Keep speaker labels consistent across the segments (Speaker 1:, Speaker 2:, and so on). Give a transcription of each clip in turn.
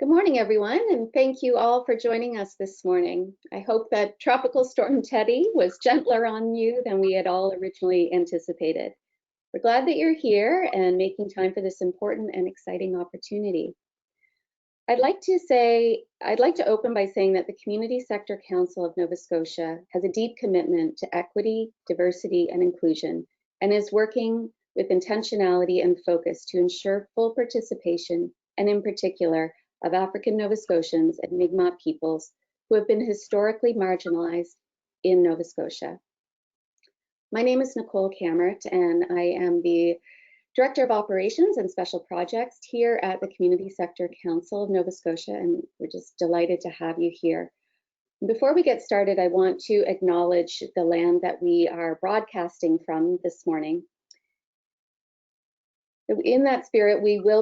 Speaker 1: Good morning, everyone, and thank you all for joining us this morning. I hope that Tropical Storm Teddy was gentler on you than we had all originally anticipated. We're glad that you're here and making time for this important and exciting opportunity. I'd like to open by saying that the Community Sector Council of Nova Scotia has a deep commitment to equity, diversity, and inclusion, and is working with intentionality and focus to ensure full participation, and in particular, of African Nova Scotians and Mi'kmaq peoples who have been historically marginalized in Nova Scotia. My name is Nicole Cammert, and I am the Director of Operations and Special Projects here at the Community Sector Council of Nova Scotia, and we're just delighted to have you here. Before we get started, I want to acknowledge the land that we are broadcasting from this morning. In that spirit, we'll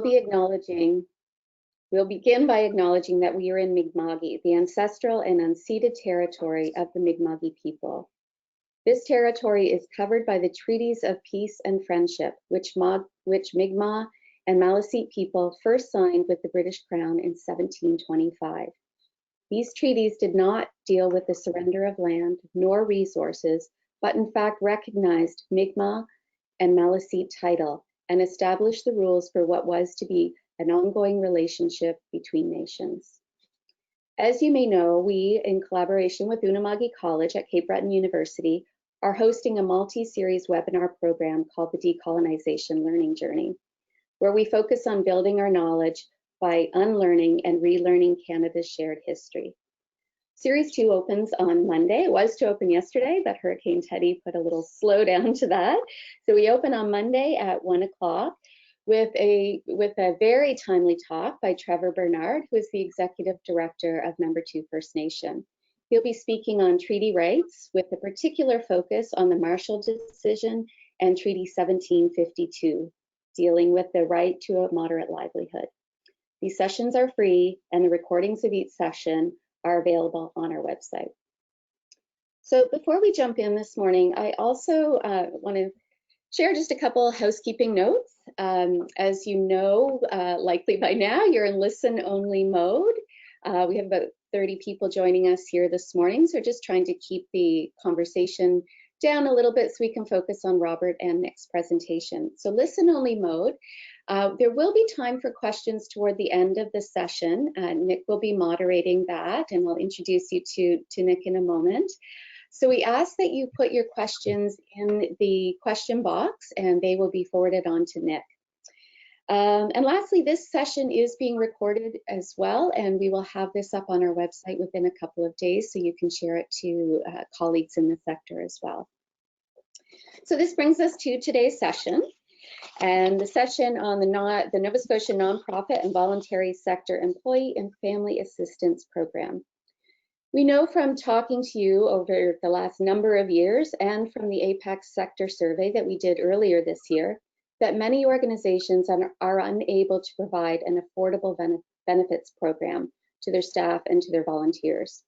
Speaker 1: begin by acknowledging that we are in Mi'kma'ki, the ancestral and unceded territory of the Mi'kma'ki people. This territory is covered by the treaties of peace and friendship, which Mi'kmaq and Maliseet people first signed with the British Crown in 1725. These treaties did not deal with the surrender of land nor resources, but in fact recognized Mi'kmaq and Maliseet title and established the rules for what was to be an ongoing relationship between nations. As you may know, we, in collaboration with Unama'ki College at Cape Breton University, are hosting a multi-series webinar program called the Decolonization Learning Journey, where we focus on building our knowledge by unlearning and relearning Canada's shared history. Series 2 opens on Monday. It was to open yesterday, but Hurricane Teddy put a little slowdown to that. So we open on Monday at 1 o'clock. With a very timely talk by Trevor Bernard, who is the Executive Director of Member 2 First Nation. He'll be speaking on treaty rights with a particular focus on the Marshall Decision and Treaty 1752, dealing with the right to a moderate livelihood. These sessions are free, and the recordings of each session are available on our website. So before we jump in this morning, I also want to share just a couple housekeeping notes. As you know, likely by now, you're in listen-only mode. We have about 30 people joining us here this morning, so just trying to keep the conversation down a little bit so we can focus on Robert and Nick's presentation. So listen-only mode. There will be time for questions toward the end of the session. Nick will be moderating that, and we'll introduce you to Nick in a moment. So we ask that you put your questions in the question box and they will be forwarded on to Nick. And lastly, this session is being recorded as well, and we will have this up on our website within a couple of days so you can share it to colleagues in the sector as well. So this brings us to today's session, and the session on the Nova Scotia Nonprofit and Voluntary Sector Employee and Family Assistance Program. We know from talking to you over the last number of years and from the Apex sector survey that we did earlier this year that many organizations are unable to provide an affordable benefits program to their staff and to their volunteers.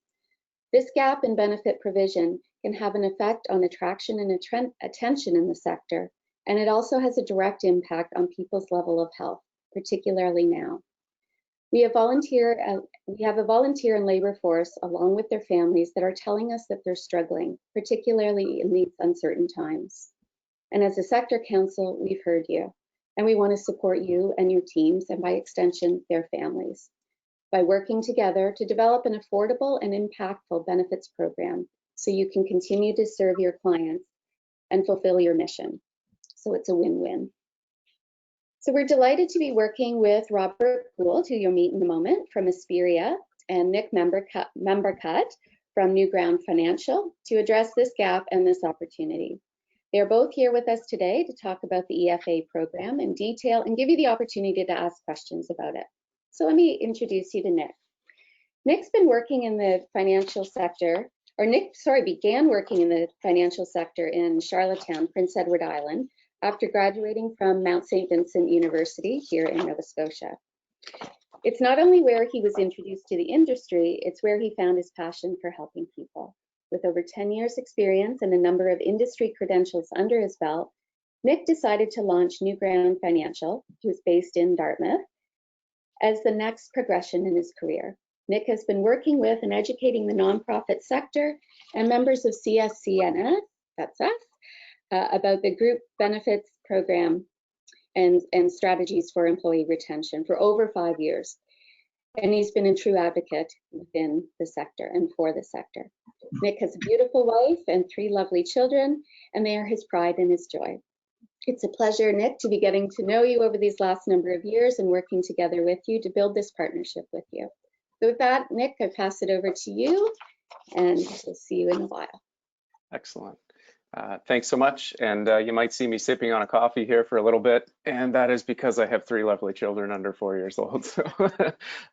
Speaker 1: This gap in benefit provision can have an effect on attraction and attention in the sector, and it also has a direct impact on people's level of health, particularly now. We have a volunteer and labor force along with their families that are telling us that they're struggling, particularly in these uncertain times. And as a sector council, we've heard you, and we want to support you and your teams, and by extension, their families, by working together to develop an affordable and impactful benefits program so you can continue to serve your clients and fulfill your mission. So it's a win-win. So we're delighted to be working with Robert Gould, who you'll meet in a moment, from Aspiria, and Nick Mombourquette from NewGround Financial to address this gap and this opportunity. They're both here with us today to talk about the EFA program in detail and give you the opportunity to ask questions about it. So let me introduce you to Nick. Nick's been working in the financial sector, began working in the financial sector in Charlottetown, Prince Edward Island, after graduating from Mount St. Vincent University here in Nova Scotia. It's not only where he was introduced to the industry, it's where he found his passion for helping people. With over 10 years experience and a number of industry credentials under his belt, Nick decided to launch NewGround Financial, who's based in Dartmouth, as the next progression in his career. Nick has been working with and educating the nonprofit sector and members of CSCNS, that's us, about the group benefits program and strategies for employee retention for over 5 years. And he's been a true advocate within the sector and for the sector. Nick has a beautiful wife and 3 lovely children, and they are his pride and his joy. It's a pleasure, Nick, to be getting to know you over these last number of years and working together with you to build this partnership with you. So with that, Nick, I pass it over to you, and we'll see you in a while.
Speaker 2: Excellent. Thanks so much. And you might see me sipping on a coffee here for a little bit, and that is because I have 3 lovely children under 4 years old. So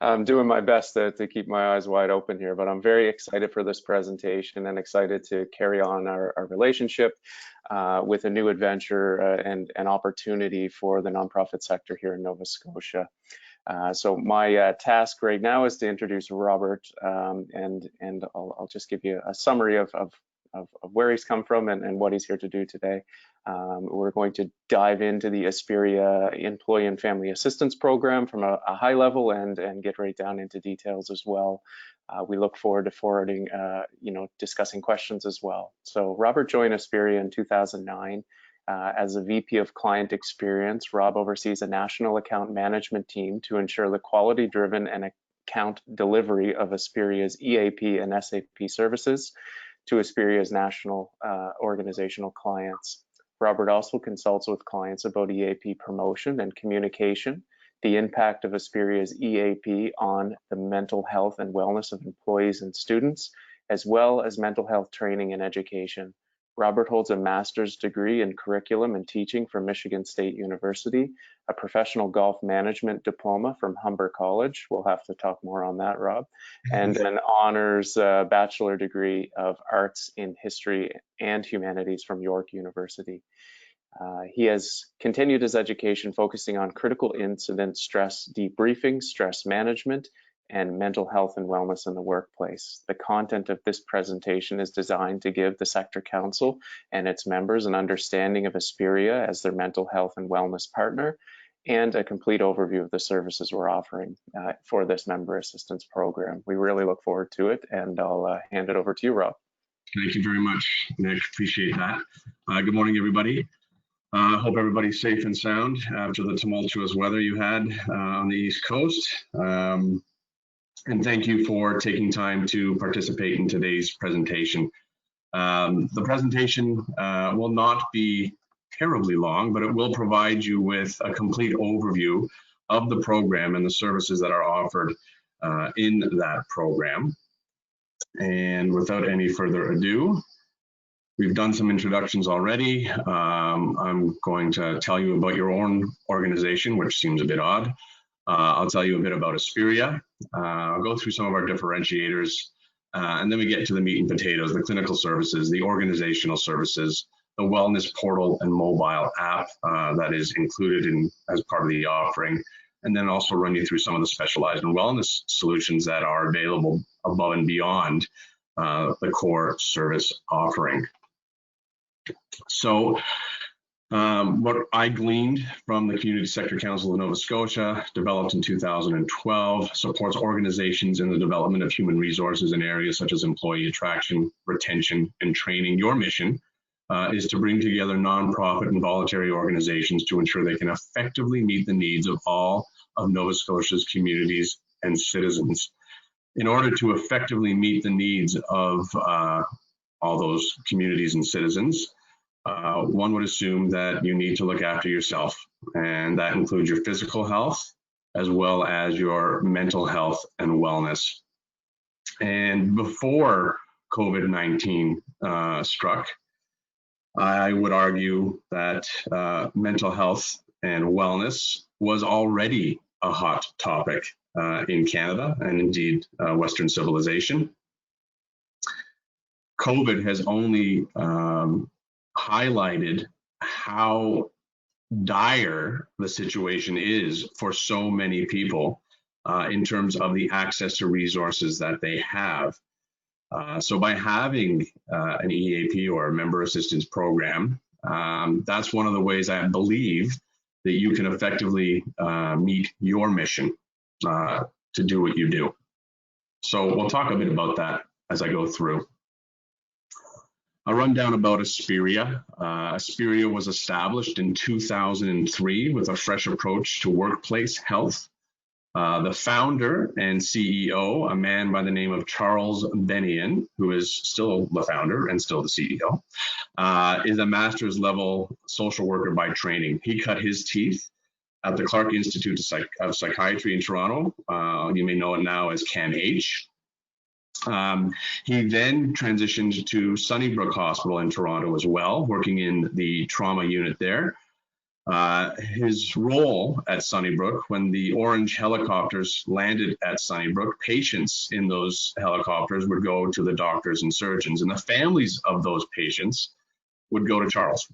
Speaker 2: I'm doing my best to keep my eyes wide open here, but I'm very excited for this presentation and excited to carry on our relationship with a new adventure and an opportunity for the nonprofit sector here in Nova Scotia. So my task right now is to introduce Robert, and I'll just give you a summary of where he's come from and what he's here to do today. We're going to dive into the Aspiria Employee and Family Assistance Program from a high level and get right down into details as well. We look forward to forwarding, discussing questions as well. So Robert joined Aspiria in 2009. As a VP of Client Experience, Rob oversees a national account management team to ensure the quality-driven and account delivery of Aspiria's EAP and SAP services to Aspiria's national organizational clients. Robert also consults with clients about EAP promotion and communication, the impact of Aspiria's EAP on the mental health and wellness of employees and students, as well as mental health training and education. Robert holds a master's degree in curriculum and teaching from Michigan State University, a professional golf management diploma from Humber College. We'll have to talk more on that, Rob, and an honors bachelor degree of arts in history and humanities from York University. He has continued his education focusing on critical incident stress debriefing, stress management, and mental health and wellness in the workplace. The content of this presentation is designed to give the Sector Council and its members an understanding of Aspiria as their mental health and wellness partner, and a complete overview of the services we're offering for this member assistance program. We really look forward to it, and I'll hand it over to you, Rob.
Speaker 3: Thank you very much, Nick. Appreciate that. Good morning, everybody. Hope everybody's safe and sound after the tumultuous weather you had on the East Coast. And thank you for taking time to participate in today's presentation. The presentation will not be terribly long, but it will provide you with a complete overview of the program and the services that are offered in that program. And without any further ado, we've done some introductions already. I'm going to tell you about your own organization, which seems a bit odd. I'll tell you a bit about Aspiria. I'll go through some of our differentiators, and then we get to the meat and potatoes, the clinical services, the organizational services, the wellness portal and mobile app that is included as part of the offering, and then also run you through some of the specialized and wellness solutions that are available above and beyond the core service offering. So what I gleaned from the Community Sector Council of Nova Scotia, developed in 2012, supports organizations in the development of human resources in areas such as employee attraction, retention, and training. Your mission is to bring together nonprofit and voluntary organizations to ensure they can effectively meet the needs of all of Nova Scotia's communities and citizens. In order to effectively meet the needs of all those communities and citizens, one would assume that you need to look after yourself, and that includes your physical health as well as your mental health and wellness. And before COVID-19 struck, I would argue that mental health and wellness was already a hot topic in Canada and indeed Western civilization. COVID has only highlighted how dire the situation is for so many people in terms of the access to resources that they have. So by having an EAP or a member assistance program, that's one of the ways I believe that you can effectively meet your mission to do what you do. So we'll talk a bit about that as I go through. A rundown about Aspiria. Aspiria was established in 2003 with a fresh approach to workplace health. The founder and CEO, a man by the name of Charles Bennion, who is still the founder and still the CEO, is a master's level social worker by training. He cut his teeth at the Clark Institute of Psychiatry in Toronto. You may know it now as CAMH. He then transitioned to Sunnybrook Hospital in Toronto as well, working in the trauma unit there. His role at Sunnybrook, when the orange helicopters landed at Sunnybrook, patients in those helicopters would go to the doctors and surgeons, and the families of those patients would go to Charles,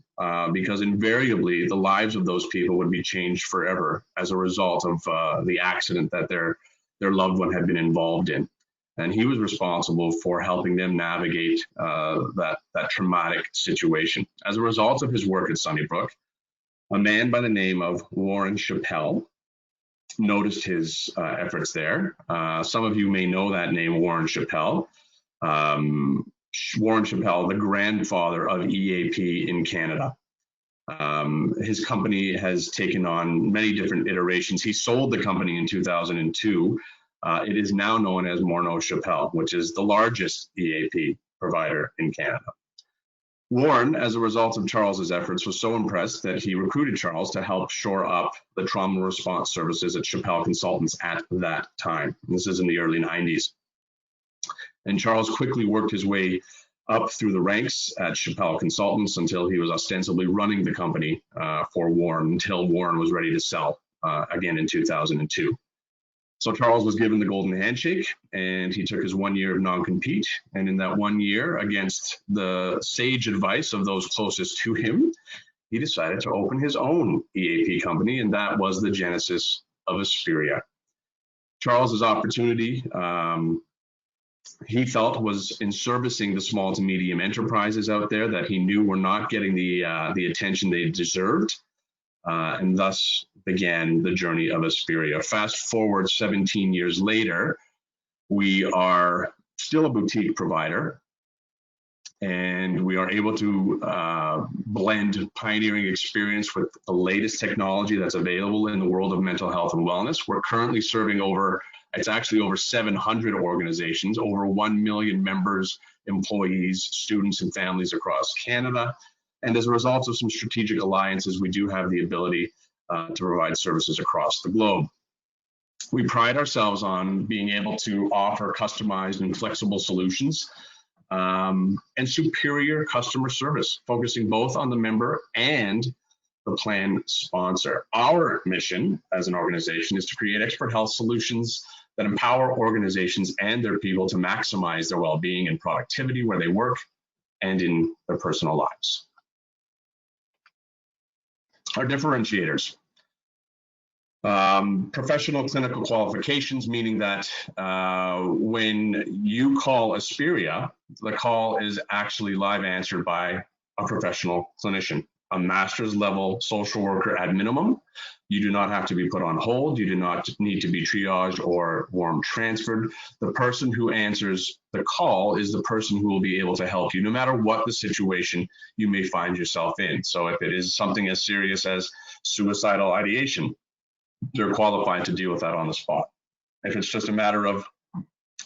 Speaker 3: because invariably the lives of those people would be changed forever as a result of the accident that their loved one had been involved in. And he was responsible for helping them navigate that traumatic situation. As a result of his work at Sunnybrook, a man by the name of Warren Chappell noticed his efforts there. Some of you may know that name, Warren Chappell. Warren Chappell, the grandfather of EAP in Canada. His company has taken on many different iterations. He sold the company in 2002. It is now known as Morneau Chappell, which is the largest EAP provider in Canada. Warren, as a result of Charles's efforts, was so impressed that he recruited Charles to help shore up the trauma response services at Chappell Consultants at that time. This is in the early 90s. And Charles quickly worked his way up through the ranks at Chappell Consultants until he was ostensibly running the company for Warren, until Warren was ready to sell again in 2002. So Charles was given the golden handshake, and he took his 1 year of non-compete. And in that 1 year, against the sage advice of those closest to him, he decided to open his own EAP company, and that was the genesis of Aspiria. Charles's opportunity, he felt, was in servicing the small to medium enterprises out there that he knew were not getting the attention they deserved. And thus began the journey of Aspiria. Fast forward 17 years later, we are still a boutique provider, and we are able to blend pioneering experience with the latest technology that's available in the world of mental health and wellness. We're currently serving over 700 organizations, over 1 million members, employees, students, and families across Canada. And as a result of some strategic alliances, we do have the ability to provide services across the globe. We pride ourselves on being able to offer customized and flexible solutions and superior customer service, focusing both on the member and the plan sponsor. Our mission as an organization is to create expert health solutions that empower organizations and their people to maximize their well-being and productivity where they work and in their personal lives. Our differentiators. Professional clinical qualifications, meaning that when you call Aspiria, the call is actually live answered by a professional clinician, a master's level social worker at minimum. You do not have to be put on hold. You do not need to be triaged or warm transferred. The person who answers the call is the person who will be able to help you, no matter what the situation you may find yourself in. So if it is something as serious as suicidal ideation, they're qualified to deal with that on the spot. If it's just a matter of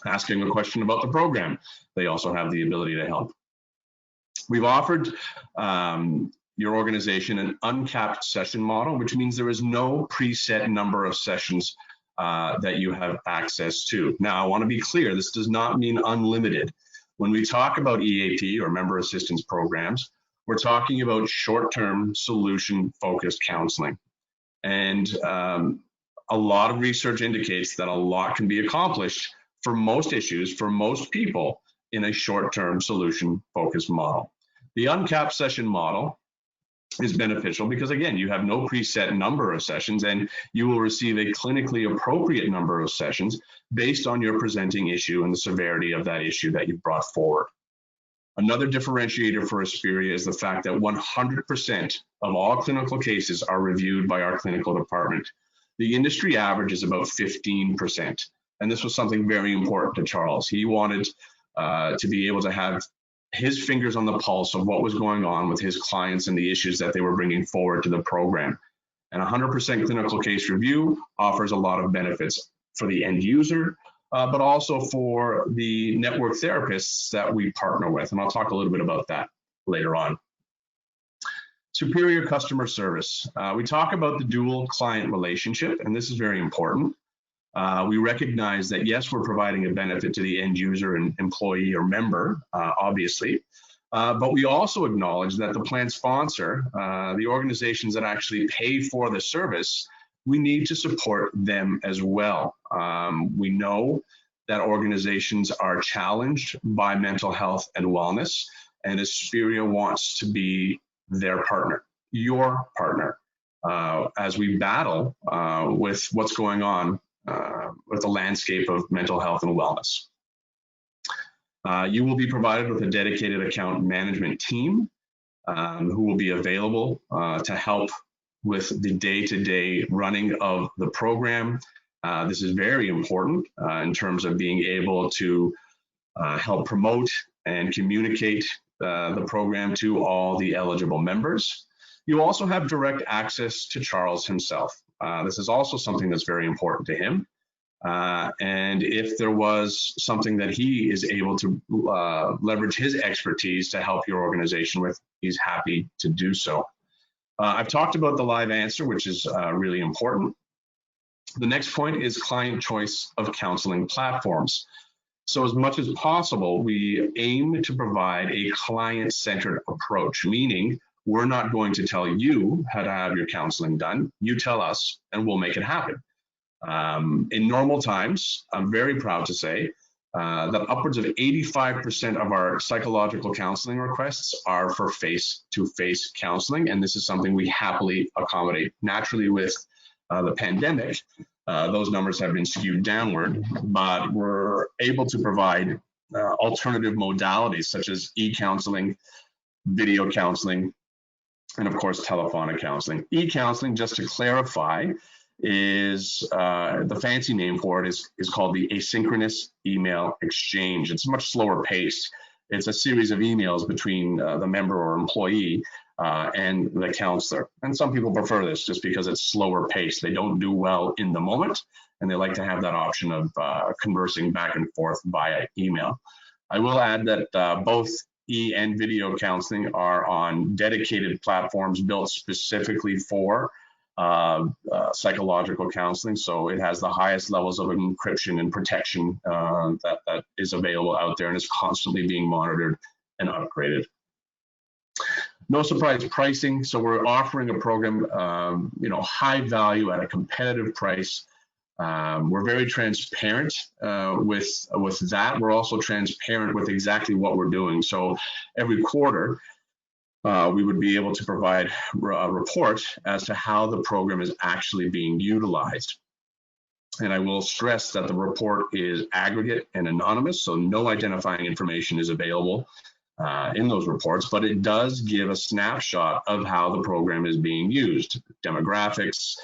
Speaker 3: asking a question about the program, they also have the ability to help. We've offered your organization an uncapped session model, which means there is no preset number of sessions that you have access to. Now, I want to be clear, this does not mean unlimited. When we talk about EAP or member assistance programs, we're talking about short-term solution-focused counseling. And a lot of research indicates that a lot can be accomplished for most issues, for most people, in a short-term solution-focused model. The uncapped session model is beneficial because, again, you have no preset number of sessions, and you will receive a clinically appropriate number of sessions based on your presenting issue and the severity of that issue that you've brought forward. Another differentiator for Aspiria is the fact that 100% of all clinical cases are reviewed by our clinical department. The industry average is about 15%. And this was something very important to Charles. He wanted to be able to have his fingers on the pulse of what was going on with his clients and the issues that they were bringing forward to the program. And 100% clinical case review offers a lot of benefits for the end user, but also for the network therapists that we partner with. And I'll talk a little bit about that later on. Superior customer service. We talk about the dual client relationship, and this is very important. We recognize that, yes, we're providing a benefit to the end user and employee or member, obviously, but we also acknowledge that the plan sponsor, the organizations that actually pay for the service, we need to support them as well. We know that organizations are challenged by mental health and wellness, and Aspiria wants to be their partner, your partner, as we battle with what's going on with the landscape of mental health and wellness. You will be provided with a dedicated account management team who will be available to help with the day-to-day running of the program. This is very important in terms of being able to help promote and communicate the program to all the eligible members. You also have direct access to Charles himself. This is also something that's very important to him. And if there was something that he is able to leverage his expertise to help your organization with, he's happy to do so. I've talked about the live answer, which is really important. The next point is client choice of counseling platforms. So as much as possible, we aim to provide a client-centered approach, meaning we're not going to tell you how to have your counseling done. You tell us, and we'll make it happen. In normal times, I'm very proud to say that upwards of 85% of our psychological counseling requests are for face-to-face counseling, and this is something we happily accommodate. Naturally, with the pandemic, those numbers have been skewed downward, but we're able to provide alternative modalities such as e-counseling, video counseling, and of course, telephonic counseling. E-counseling, just to clarify, is the fancy name for it is called the asynchronous email exchange. It's much slower paced. It's a series of emails between the member or employee and the counselor. And some people prefer this just because it's slower paced. They don't do well in the moment, and they like to have that option of conversing back and forth via email. I will add that both e and video counseling are on dedicated platforms built specifically for psychological counseling, so it has the highest levels of encryption and protection that is available out there and is constantly being monitored and upgraded. No surprise pricing, so we're offering a program, high value at a competitive price. We're very transparent with that. We're also transparent with exactly what we're doing. So every quarter, we would be able to provide a report as to how the program is actually being utilized. And I will stress that the report is aggregate and anonymous, so no identifying information is available in those reports, but it does give a snapshot of how the program is being used, demographics,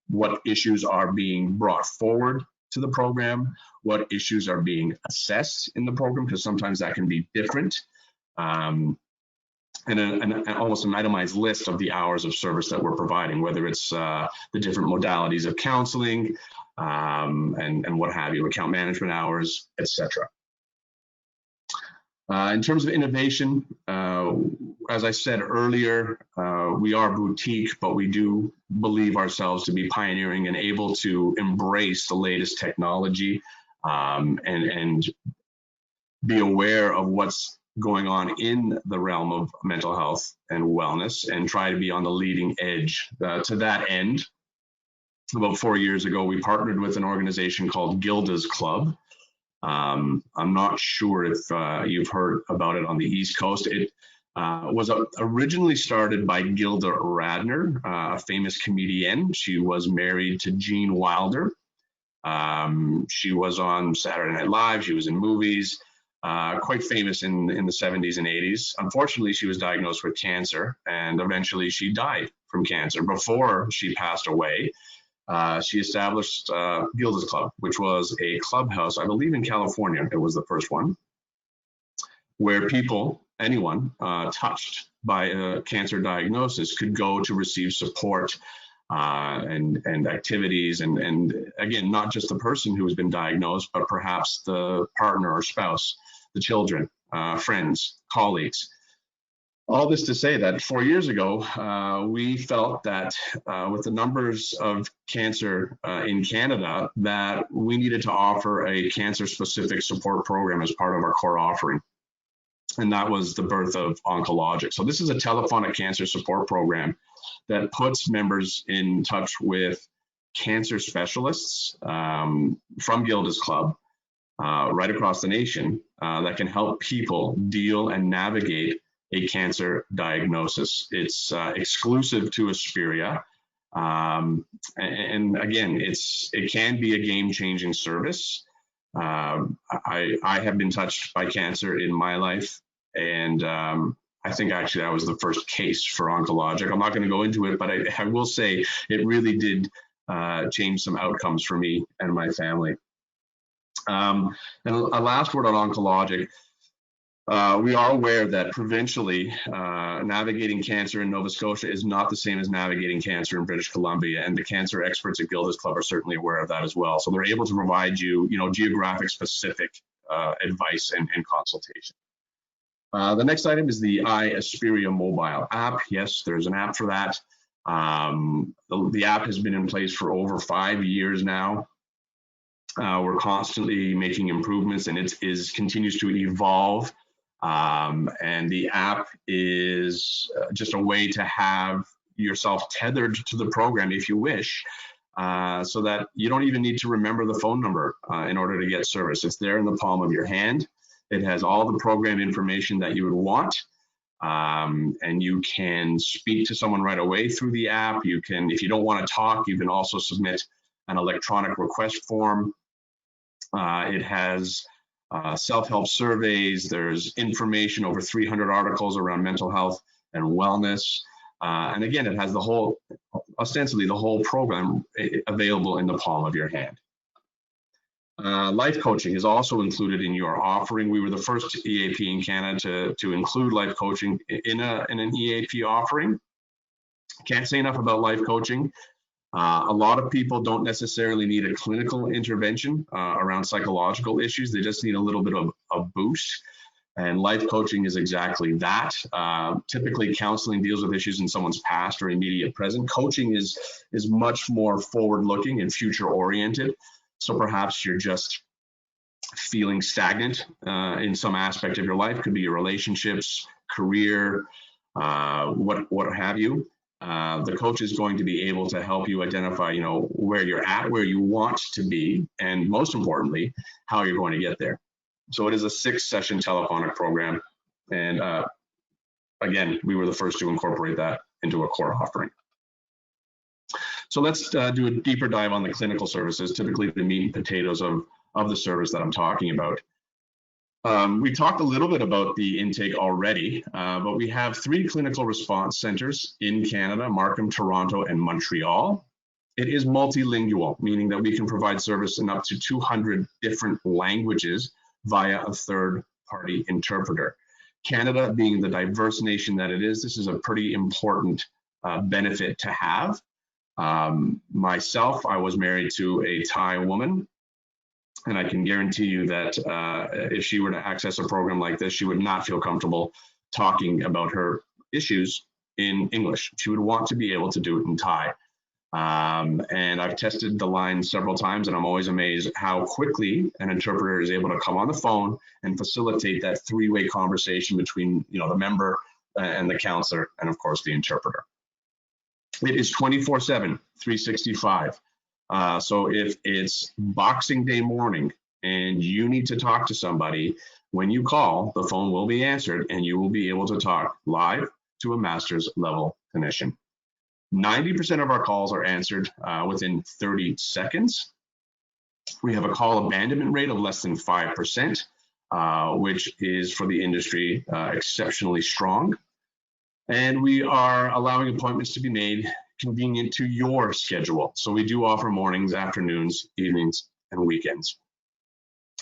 Speaker 3: what issues are being brought forward to the program, what issues are being assessed in the program, because sometimes that can be different. And almost an itemized list of the hours of service that we're providing, whether it's the different modalities of counseling and what have you, account management hours, etc. In terms of innovation, as I said earlier, we are boutique, but we do believe ourselves to be pioneering and able to embrace the latest technology and be aware of what's going on in the realm of mental health and wellness and try to be on the leading edge. To that end, about 4 years ago, we partnered with an organization called Gilda's Club. I'm not sure if you've heard about it on the East Coast. It was originally started by Gilda Radner, a famous comedian. She was married to Gene Wilder. She was on Saturday Night Live. She was in movies. Quite famous in the 70s and 80s. Unfortunately, she was diagnosed with cancer, and eventually she died from cancer. Before she passed away, she established Gilda's Club, which was a clubhouse, I believe in California, it was the first one, where people, anyone touched by a cancer diagnosis could go to receive support and activities. And again, not just the person who has been diagnosed, but perhaps the partner or spouse, the children, friends, colleagues. All this to say that 4 years ago, we felt that with the numbers of cancer in Canada, that we needed to offer a cancer-specific support program as part of our core offering. And that was the birth of Oncologic. So this is a telephonic cancer support program that puts members in touch with cancer specialists from Gilda's Club right across the nation that can help people deal and navigate a cancer diagnosis. It's exclusive to Aspiria. And again, it can be a game-changing service. I have been touched by cancer in my life, and I think actually I was the first case for Oncologic. I'm not going to go into it, but I will say it really did change some outcomes for me and my family. And a last word on Oncologic. We are aware that provincially, navigating cancer in Nova Scotia is not the same as navigating cancer in British Columbia, and the cancer experts at Gilda's Club are certainly aware of that as well. So they're able to provide you, geographic specific advice and consultation. The next item is the Aspiria mobile app. Yes, there's an app for that. The app has been in place for over 5 years now. We're constantly making improvements, and it continues to evolve. And the app is just a way to have yourself tethered to the program if you wish, so that you don't even need to remember the phone number in order to get service. It's there in the palm of your hand. It has all the program information that you would want, and you can speak to someone right away through the app. You can, if you don't want to talk, you can also submit an electronic request form. It has self-help surveys. There's information, over 300 articles around mental health and wellness. And again, it has ostensibly the whole program available in the palm of your hand. Life coaching is also included in your offering. We were the first EAP in Canada to include life coaching in an EAP offering. Can't say enough about life coaching. A lot of people don't necessarily need a clinical intervention around psychological issues. They just need a little bit of a boost. And life coaching is exactly that. Typically, counseling deals with issues in someone's past or immediate present. Coaching is much more forward-looking and future-oriented. So perhaps you're just feeling stagnant in some aspect of your life. Could be your relationships, career, what have you. The coach is going to be able to help you identify, where you're at, where you want to be, and most importantly, how you're going to get there. So it is a 6-session telephonic program. And again, we were the first to incorporate that into a core offering. So let's do a deeper dive on the clinical services, typically the meat and potatoes of the service that I'm talking about. We talked a little bit about the intake already, but we have 3 clinical response centers in Canada: Markham, Toronto, and Montreal. It is multilingual, meaning that we can provide service in up to 200 different languages via a third-party interpreter. Canada being the diverse nation that it is, this is a pretty important benefit to have. Myself, I was married to a Thai woman, and I can guarantee you that if she were to access a program like this, she would not feel comfortable talking about her issues in English. She would want to be able to do it in Thai. And I've tested the line several times, and I'm always amazed how quickly an interpreter is able to come on the phone and facilitate that 3-way conversation between the member and the counselor, and of course the interpreter. It is 24/7, 365. So if it's Boxing Day morning and you need to talk to somebody, when you call, the phone will be answered and you will be able to talk live to a master's level clinician. 90% of our calls are answered within 30 seconds. We have a call abandonment rate of less than 5%, which is for the industry exceptionally strong. And we are allowing appointments to be made convenient to your schedule. So we do offer mornings, afternoons, evenings, and weekends.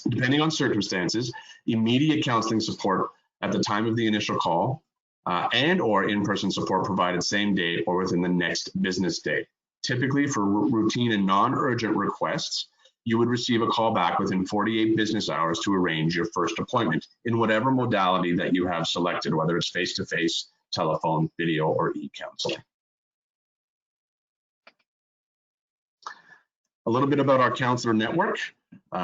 Speaker 3: Depending on circumstances, immediate counseling support at the time of the initial call and or in-person support provided same day or within the next business day. Typically for routine and non-urgent requests, you would receive a call back within 48 business hours to arrange your first appointment in whatever modality that you have selected, whether it's face-to-face, telephone, video, or e-counseling. A little bit about our counselor network. They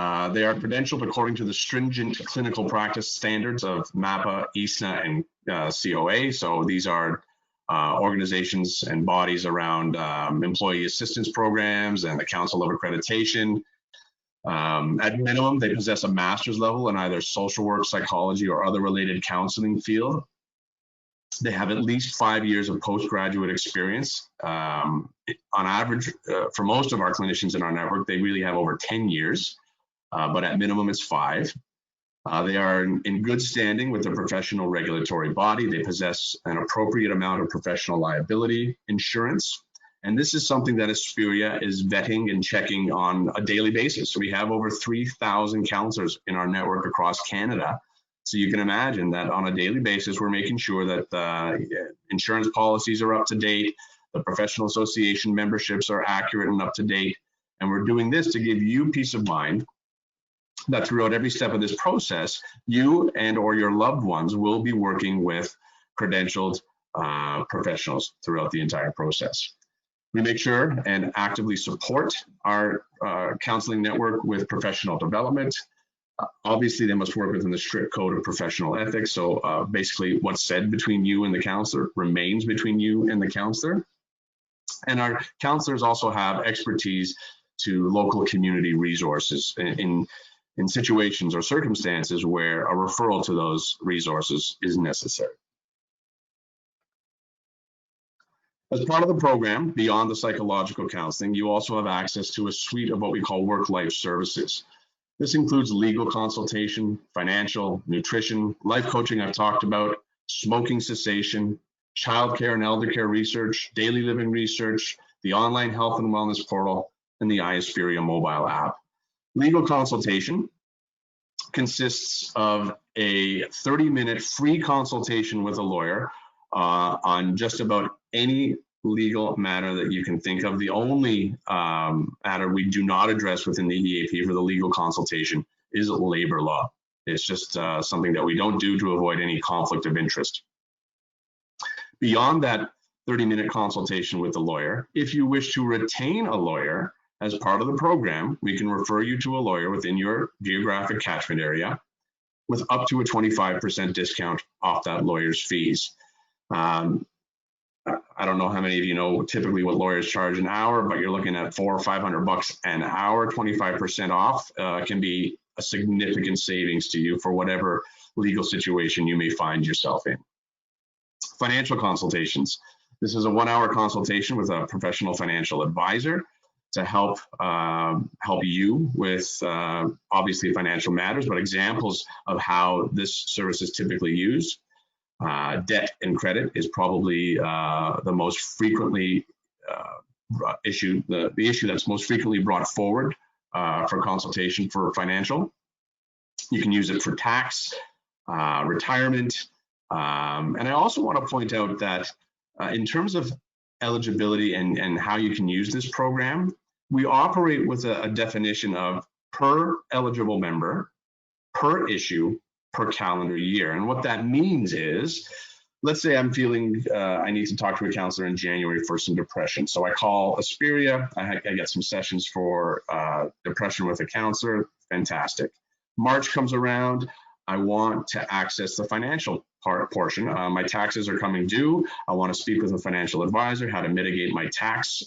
Speaker 3: are credentialed according to the stringent clinical practice standards of MAPA, ISNA, and COA. So these are organizations and bodies around employee assistance programs and the Council of Accreditation. At minimum, they possess a master's level in either social work, psychology, or other related counseling field. They have at least 5 years of postgraduate experience. On average, for most of our clinicians in our network, they really have over 10 years, but at minimum it's 5. They are in good standing with the professional regulatory body. They possess an appropriate amount of professional liability insurance. And this is something that Aspiria is vetting and checking on a daily basis. So we have over 3,000 counselors in our network across Canada. So you can imagine that on a daily basis, we're making sure that the insurance policies are up to date, the professional association memberships are accurate and up to date. And we're doing this to give you peace of mind that throughout every step of this process, you and or your loved ones will be working with credentialed professionals throughout the entire process. We make sure and actively support our counseling network with professional development. Obviously, they must work within the strict code of professional ethics. So basically what's said between you and the counselor remains between you and the counselor. And our counselors also have expertise to local community resources in situations or circumstances where a referral to those resources is necessary. As part of the program, beyond the psychological counseling, you also have access to a suite of what we call work-life services. This includes legal consultation, financial, nutrition, life coaching I've talked about, smoking cessation, childcare and elder care research, daily living research, the online health and wellness portal, and the Aspiria mobile app. Legal consultation consists of a 30-minute free consultation with a lawyer on just about any legal matter that you can think of. The only matter we do not address within the EAP for the legal consultation is labor law. It's just something that we don't do to avoid any conflict of interest. Beyond that 30-minute consultation with the lawyer, if you wish to retain a lawyer as part of the program, we can refer you to a lawyer within your geographic catchment area with up to a 25% discount off that lawyer's fees. I don't know how many of you know typically what lawyers charge an hour, but you're looking at $400 or $500 an hour. 25% off can be a significant savings to you for whatever legal situation you may find yourself in. Financial consultations. This is a 1-hour consultation with a professional financial advisor to help you with obviously financial matters, but examples of how this service is typically used. Debt and credit is probably the most frequently issue, the issue that's most frequently brought forward for consultation for financial. You can use it for tax, retirement, and I also want to point out that in terms of eligibility and how you can use this program, we operate with a definition of per eligible member, per issue, per calendar year. And what that means is, let's say I'm feeling I need to talk to a counselor in January for some depression. So I call Aspiria, I get some sessions for depression with a counselor, fantastic. March comes around, I want to access the financial portion. My taxes are coming due. I want to speak with a financial advisor, how to mitigate my tax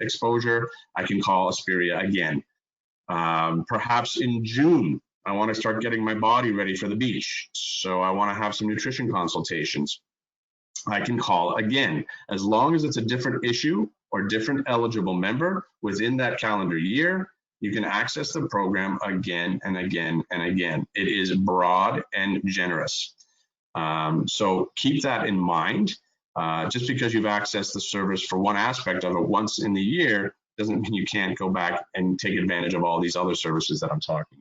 Speaker 3: exposure. I can call Aspiria again. Perhaps in June, I want to start getting my body ready for the beach. So I want to have some nutrition consultations. I can call again, as long as it's a different issue or different eligible member within that calendar year, you can access the program again and again and again. It is broad and generous. So keep that in mind. Just because you've accessed the service for one aspect of it once in the year doesn't mean you can't go back and take advantage of all these other services that I'm talking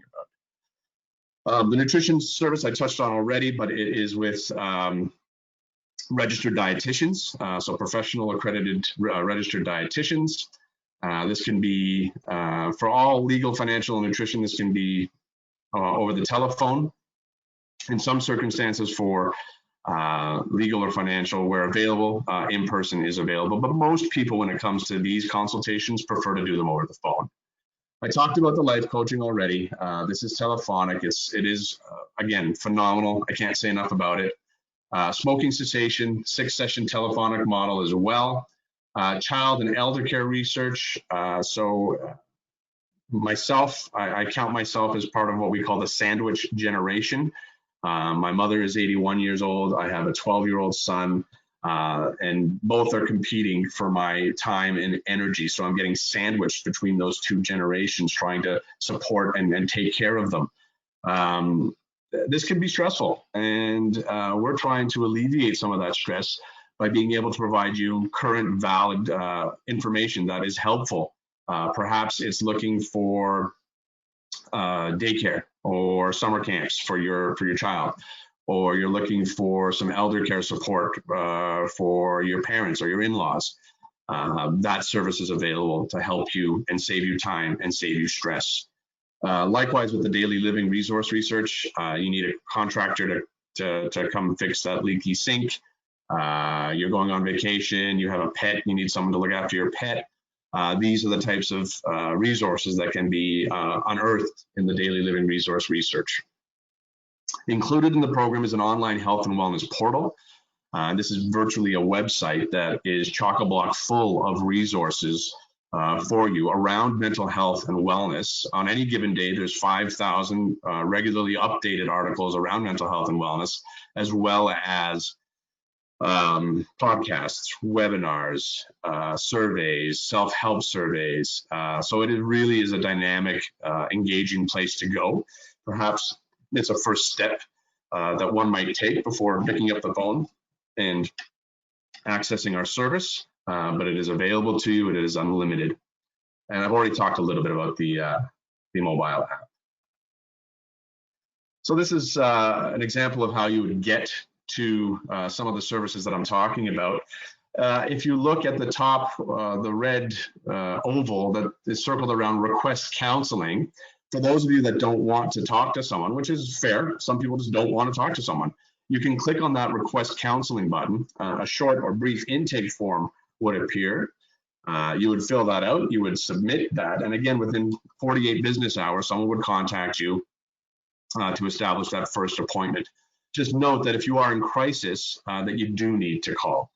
Speaker 3: about. The nutrition service I touched on already, but it is with registered dietitians, so professional accredited registered dietitians. This can be for all legal, financial, and nutrition. This can be over the telephone. In some circumstances for legal or financial, where available, in person is available. But most people, when it comes to these consultations, prefer to do them over the phone. I talked about the life coaching already. This is telephonic. It is again, phenomenal. I can't say enough about it. Smoking cessation, 6-session telephonic model as well. Child and elder care research. Myself, I count myself as part of what we call the sandwich generation. My mother is 81 years old. I have a 12-year-old son, and both are competing for my time and energy. So I'm getting sandwiched between those two generations, trying to support and take care of them. This can be stressful, and we're trying to alleviate some of that stress by being able to provide you current, valid information that is helpful. Perhaps it's looking for daycare or summer camps for your child, or you're looking for some elder care support for your parents or your in-laws. That service is available to help you and save you time and save you stress. Likewise, with the daily living resource research, you need a contractor to come fix that leaky sink. You're going on vacation, you have a pet, you need someone to look after your pet. These are the types of resources that can be unearthed in the daily living resource research. Included in the program is an online health and wellness portal. This is virtually a website that is chock-a-block full of resources for you around mental health and wellness. On any given day, there's 5,000 regularly updated articles around mental health and wellness, as well as podcasts, webinars, surveys, self-help surveys. So it really is a dynamic, engaging place to go. Perhaps it's a first step that one might take before picking up the phone and accessing our service, but it is available to you. It is unlimited. And I've already talked a little bit about the mobile app. So this is an example of how you would get to some of the services that I'm talking about. If you look at the top, the red oval that is circled around request counseling, for those of you that don't want to talk to someone, which is fair, some people just don't want to talk to someone, you can click on that request counseling button. A short or brief intake form would appear. You would fill that out, you would submit that, and again, within 48 business hours, someone would contact you to establish that first appointment. Just note that if you are in crisis, that you do need to call.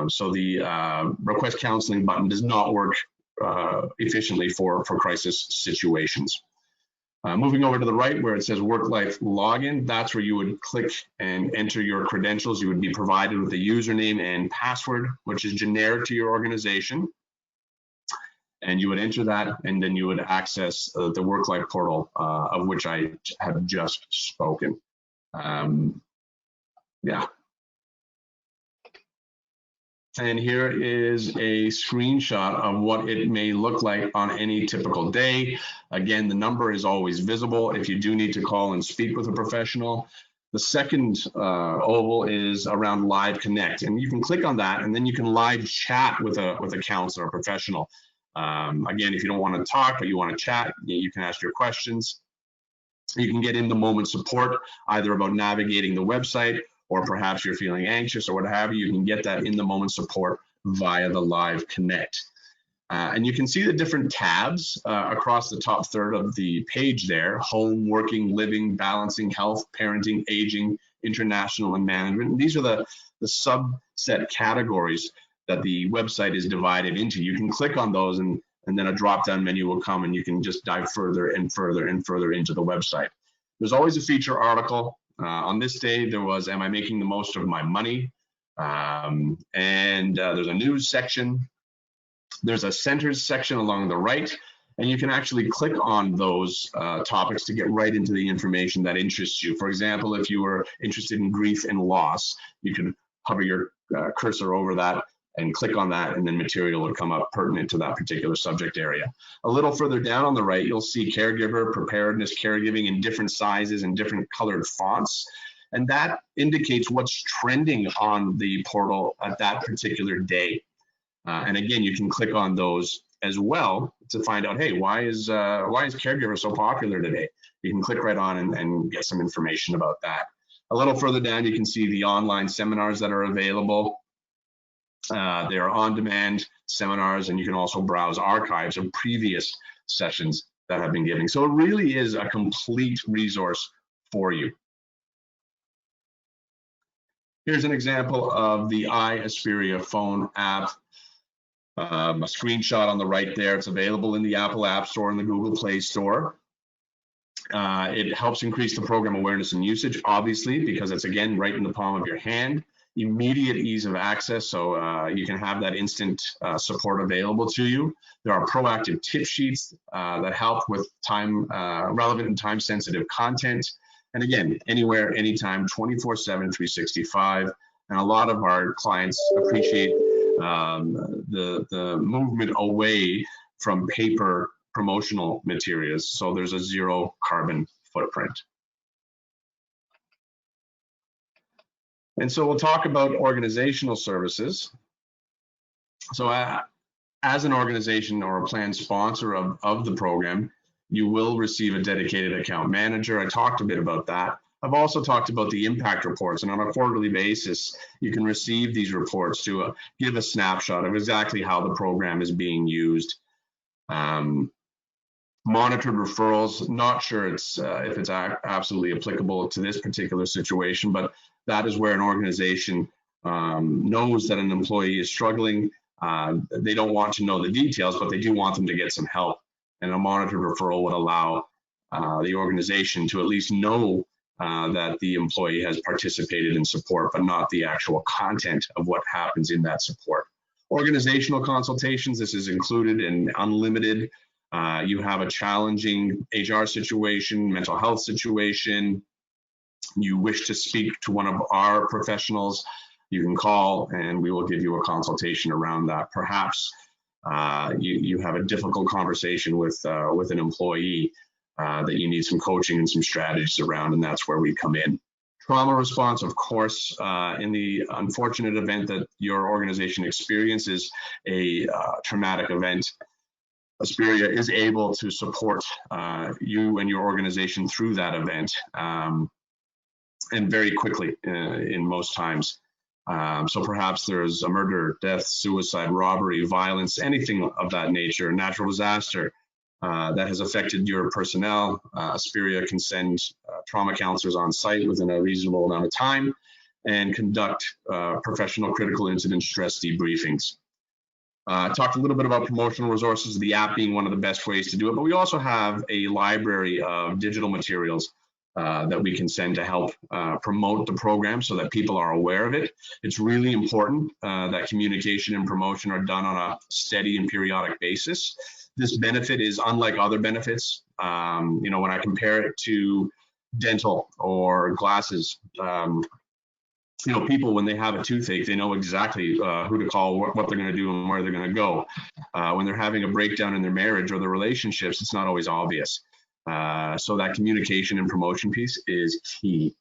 Speaker 3: So the request counseling button does not work efficiently for crisis situations. Moving over to the right where it says work life login, that's where you would click and enter your credentials. You would be provided with a username and password, which is generic to your organization. And you would enter that, and then you would access the work life portal, of which I have just spoken. Yeah. And here is a screenshot of what it may look like on any typical day. Again, the number is always visible if you do need to call and speak with a professional. The second oval is around Live Connect, and you can click on that, and then you can live chat with a counselor or professional. Again, if you don't want to talk, but you want to chat, you can ask your questions. You can get in-the-moment support, either about navigating the website, or perhaps you're feeling anxious or what have you. You can get that in-the-moment support via the Live Connect. And you can see the different tabs across the top third of the page there: home, working, living, balancing, health, parenting, aging, international, and management. And these are the subset categories that the website is divided into. You can click on those, and then a drop-down menu will come, and you can just dive further and further and further into the website. There's always a feature article. On this day, there was, am I making the most of my money? There's a news section. There's a centers section along the right, and you can actually click on those topics to get right into the information that interests you. For example, if you were interested in grief and loss, you can hover your cursor over that and click on that, and then material will come up pertinent to that particular subject area. A little further down on the right, you'll see caregiver, preparedness, caregiving in different sizes and different colored fonts. And that indicates what's trending on the portal at that particular day. And again, you can click on those as well to find out, hey, why is caregiver so popular today? You can click right on and get some information about that. A little further down, you can see the online seminars that are available. They are on-demand seminars, and you can also browse archives of previous sessions that have been given. So it really is a complete resource for you. Here's an example of the Aspiria phone app. A screenshot on the right there. It's available in the Apple App Store and the Google Play Store. It helps increase the program awareness and usage, obviously, because it's, again, right in the palm of your hand. Immediate ease of access, so you can have that instant support available to you. There are proactive tip sheets that help with relevant and time-sensitive content. And again, anywhere, anytime, 24/7, 365. And a lot of our clients appreciate the movement away from paper promotional materials, so there's a zero carbon footprint. And so we'll talk about organizational services. So as an organization or a plan sponsor of the program, you will receive a dedicated account manager. I talked a bit about that. I've also talked about the impact reports, and on a quarterly basis, you can receive these reports to give a snapshot of exactly how the program is being used. Monitored referrals, not sure if it's absolutely applicable to this particular situation, but that is where an organization knows that an employee is struggling. They don't want to know the details, but they do want them to get some help. And a monitored referral would allow the organization to at least know that the employee has participated in support, but not the actual content of what happens in that support. Organizational consultations, this is included in unlimited. You have a challenging HR situation, mental health situation, you wish to speak to one of our professionals, you can call and we will give you a consultation around that. Perhaps you have a difficult conversation with an employee that you need some coaching and some strategies around, and that's where we come in. Trauma response, of course, in the unfortunate event that your organization experiences a traumatic event, Aspiria is able to support you and your organization through that event, and very quickly in most times. So perhaps there's a murder, death, suicide, robbery, violence, anything of that nature, natural disaster that has affected your personnel. Aspiria can send trauma counselors on site within a reasonable amount of time and conduct professional critical incident stress debriefings. Talked a little bit about promotional resources, the app being one of the best ways to do it, but we also have a library of digital materials that we can send to help promote the program so that people are aware of it. It's really important that communication and promotion are done on a steady and periodic basis. This benefit is unlike other benefits. You know, when I compare it to dental or glasses, you know, people, when they have a toothache, they know exactly who to call, what they're going to do, and where they're going to go. When they're having a breakdown in their marriage or their relationships, it's not always obvious. So that communication and promotion piece is key.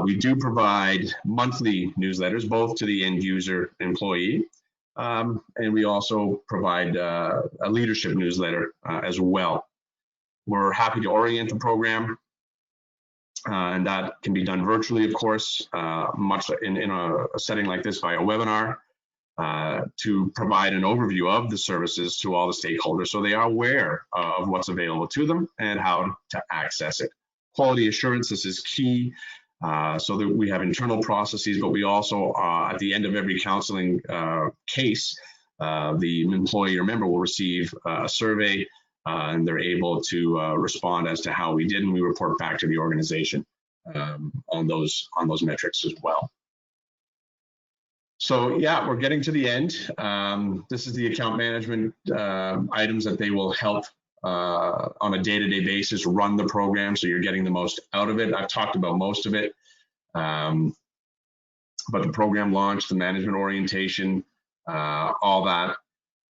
Speaker 3: We do provide monthly newsletters, both to the end user employee, and we also provide a leadership newsletter as well. We're happy to orient the program. And that can be done virtually, of course, much in a setting like this via webinar, to provide an overview of the services to all the stakeholders so they are aware of what's available to them and how to access it. Quality assurance, this is key, so that we have internal processes, but we also, at the end of every counseling case, the employee or member will receive a survey, and they're able to respond as to how we did, and we report back to the organization on those metrics as well. So yeah, we're getting to the end. This is the account management items that they will help on a day-to-day basis run the program, so you're getting the most out of it. I've talked about most of it. about the program launch, the management orientation, all that,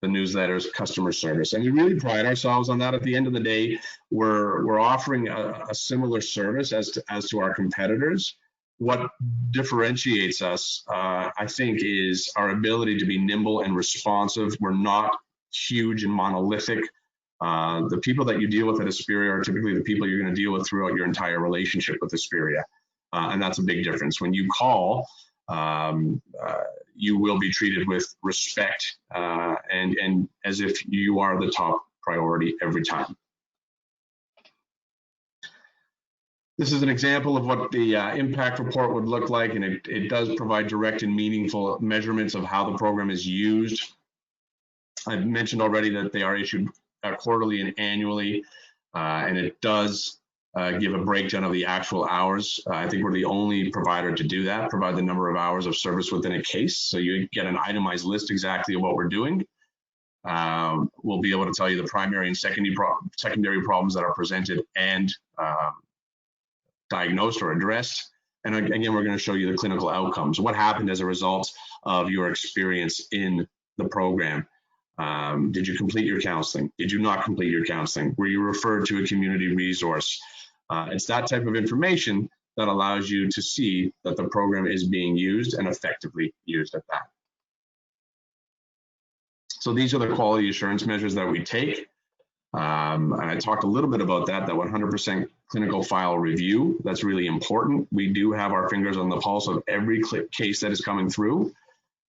Speaker 3: the newsletters, customer service. And we really pride ourselves on that. At the end of the day, we're offering a similar service as to our competitors. What differentiates us, I think, is our ability to be nimble and responsive. We're not huge and monolithic. The people that you deal with at Aspiria are typically the people you're going to deal with throughout your entire relationship with Aspiria. And that's a big difference. When you call, you will be treated with respect and as if you are the top priority every time. This is an example of what the impact report would look like, and it does provide direct and meaningful measurements of how the program is used. I've mentioned already that they are issued quarterly and annually, and it does give a breakdown of the actual hours. I think we're the only provider to do that, provide the number of hours of service within a case. So you get an itemized list exactly of what we're doing. We'll be able to tell you the primary and secondary problems that are presented and diagnosed or addressed. And again, we're going to show you the clinical outcomes. What happened as a result of your experience in the program? Did you complete your counseling? Did you not complete your counseling? Were you referred to a community resource? It's that type of information that allows you to see that the program is being used and effectively used at that. So these are the quality assurance measures that we take. And I talked a little bit about that 100% clinical file review. That's really important. We do have our fingers on the pulse of every case that is coming through.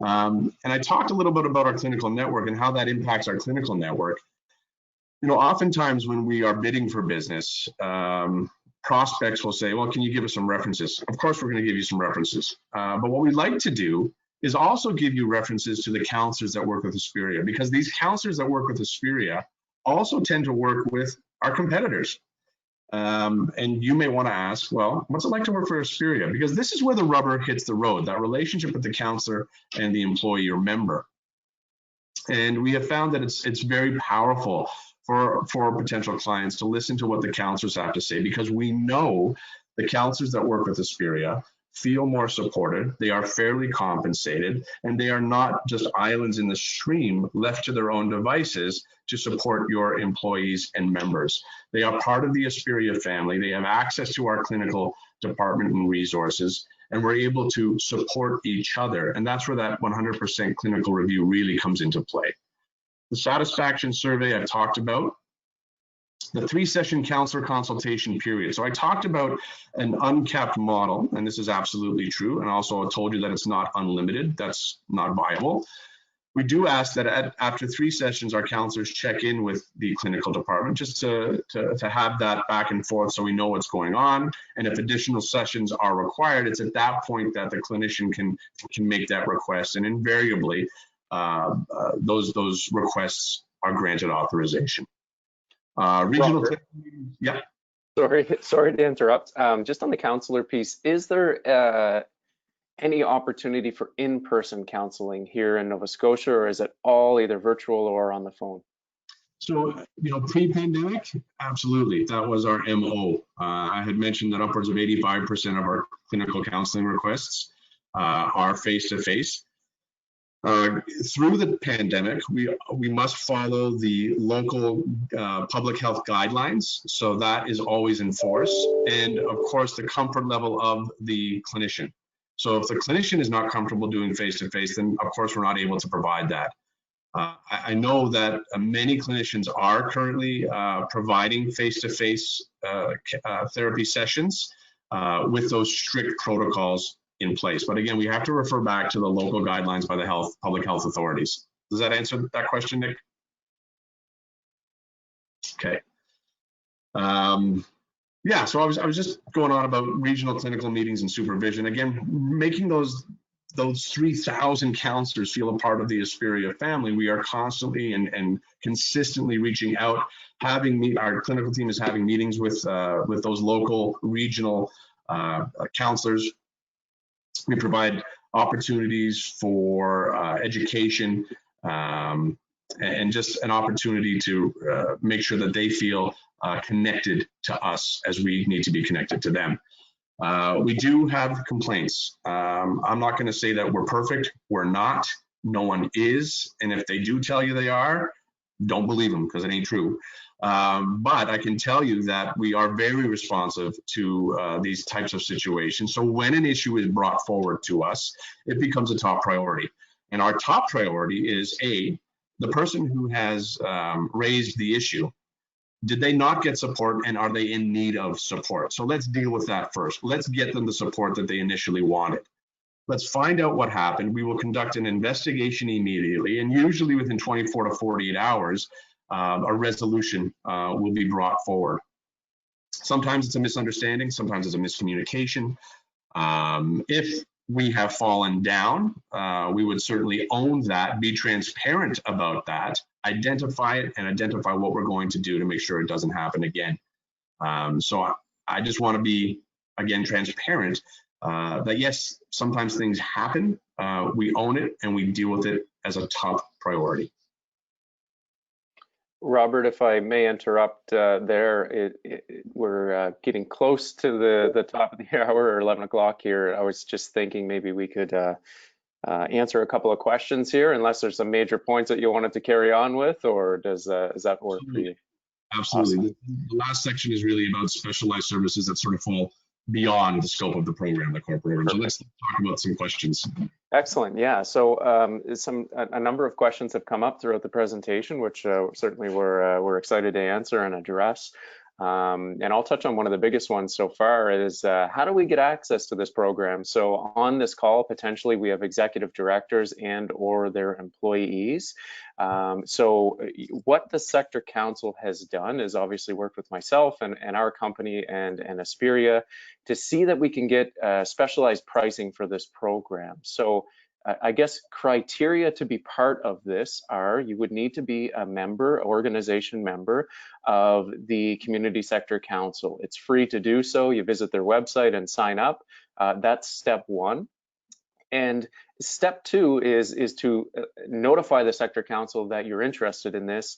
Speaker 3: And I talked a little bit about our clinical network and how that impacts our clinical network. You know, oftentimes when we are bidding for business, prospects will say, well, can you give us some references? Of course, we're going to give you some references. But what we'd like to do is also give you references to the counselors that work with Aspiria, because these counselors that work with Aspiria also tend to work with our competitors. And you may want to ask, well, what's it like to work for Aspiria? Because this is where the rubber hits the road, that relationship with the counselor and the employee or member. And we have found that it's very powerful for potential clients to listen to what the counselors have to say, because we know the counselors that work with Aspiria feel more supported, they are fairly compensated, and they are not just islands in the stream left to their own devices to support your employees and members. They are part of the Aspiria family. They have access to our clinical department and resources, and we're able to support each other. And that's where that 100% clinical review really comes into play. The satisfaction survey I've talked about. The 3-session counselor consultation period. So I talked about an uncapped model, and this is absolutely true. And also I told you that it's not unlimited. That's not viable. We do ask that after 3 sessions, our counselors check in with the clinical department just to have that back and forth so we know what's going on. And if additional sessions are required, it's at that point that the clinician can make that request. And invariably, those requests are granted authorization. Regional, yeah.
Speaker 2: Sorry to interrupt. Just on the counselor piece, is there any opportunity for in-person counseling here in Nova Scotia, or is it all either virtual or on the phone?
Speaker 3: So, you know, pre-pandemic, absolutely, that was our MO. I had mentioned that upwards of 85% of our clinical counseling requests are face-to-face. Through the pandemic, we must follow the local public health guidelines, so that is always in force, and of course the comfort level of the clinician. So if the clinician is not comfortable doing face-to-face, then of course we're not able to provide that. I know that many clinicians are currently providing face-to-face therapy sessions with those strict protocols in place. But again, we have to refer back to the local guidelines by the public health authorities. Does that answer that question, Nick? Okay. Yeah, so I was just going on about regional clinical meetings and supervision. Again, making those 3,000 counselors feel a part of the Aspiria family. We are constantly and consistently reaching out, our clinical team is having meetings with those local regional counselors. We provide opportunities for education and just an opportunity to make sure that they feel connected to us as we need to be connected to them. We do have complaints. I'm not going to say that we're perfect. We're not. No one is. And if they do tell you they are, don't believe them because it ain't true. But I can tell you that we are very responsive to these types of situations. So when an issue is brought forward to us, it becomes a top priority. And our top priority is the person who has raised the issue. Did they not get support, and are they in need of support? So let's deal with that first. Let's get them the support that they initially wanted. Let's find out what happened. We will conduct an investigation immediately, and usually within 24 to 48 hours, a resolution will be brought forward. Sometimes it's a misunderstanding, sometimes it's a miscommunication. If we have fallen down, we would certainly own that, be transparent about that, identify it, and identify what we're going to do to make sure it doesn't happen again. So I just want to be, again, transparent that yes, sometimes things happen, we own it, and we deal with it as a top priority.
Speaker 2: Robert, if I may interrupt there, we're getting close to the top of the hour, or 11 o'clock here. I was just thinking maybe we could answer a couple of questions here, unless there's some major points that you wanted to carry on with, or does that work for you?
Speaker 3: Absolutely.
Speaker 2: Awesome.
Speaker 3: The last section is really about specialized services that sort of fall beyond the scope of the program, the core program. So let's talk about some questions. Excellent.
Speaker 2: Yeah. So a number of questions have come up throughout the presentation, which certainly we're excited to answer and address. And I'll touch on one of the biggest ones so far is how do we get access to this program? So on this call, potentially we have executive directors and or their employees. So what the Sector Council has done is obviously worked with myself and our company and Aspiria to see that we can get specialized pricing for this program. So I guess criteria to be part of this are you would need to be a member, organization member of the Community Sector Council. It's free to do so. You visit their website and sign up. That's step one. And step two is to notify the Sector Council that you're interested in this,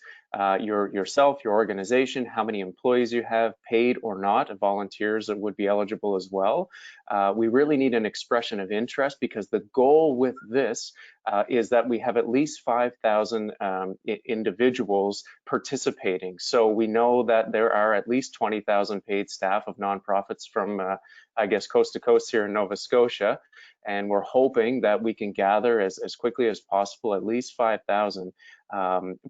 Speaker 2: yourself, your organization, how many employees you have, paid or not, volunteers would be eligible as well. We really need an expression of interest because the goal with this is that we have at least 5,000 individuals participating. So we know that there are at least 20,000 paid staff of nonprofits from, I guess, coast to coast here in Nova Scotia. And we're hoping that we can gather as quickly as possible at least 5,000.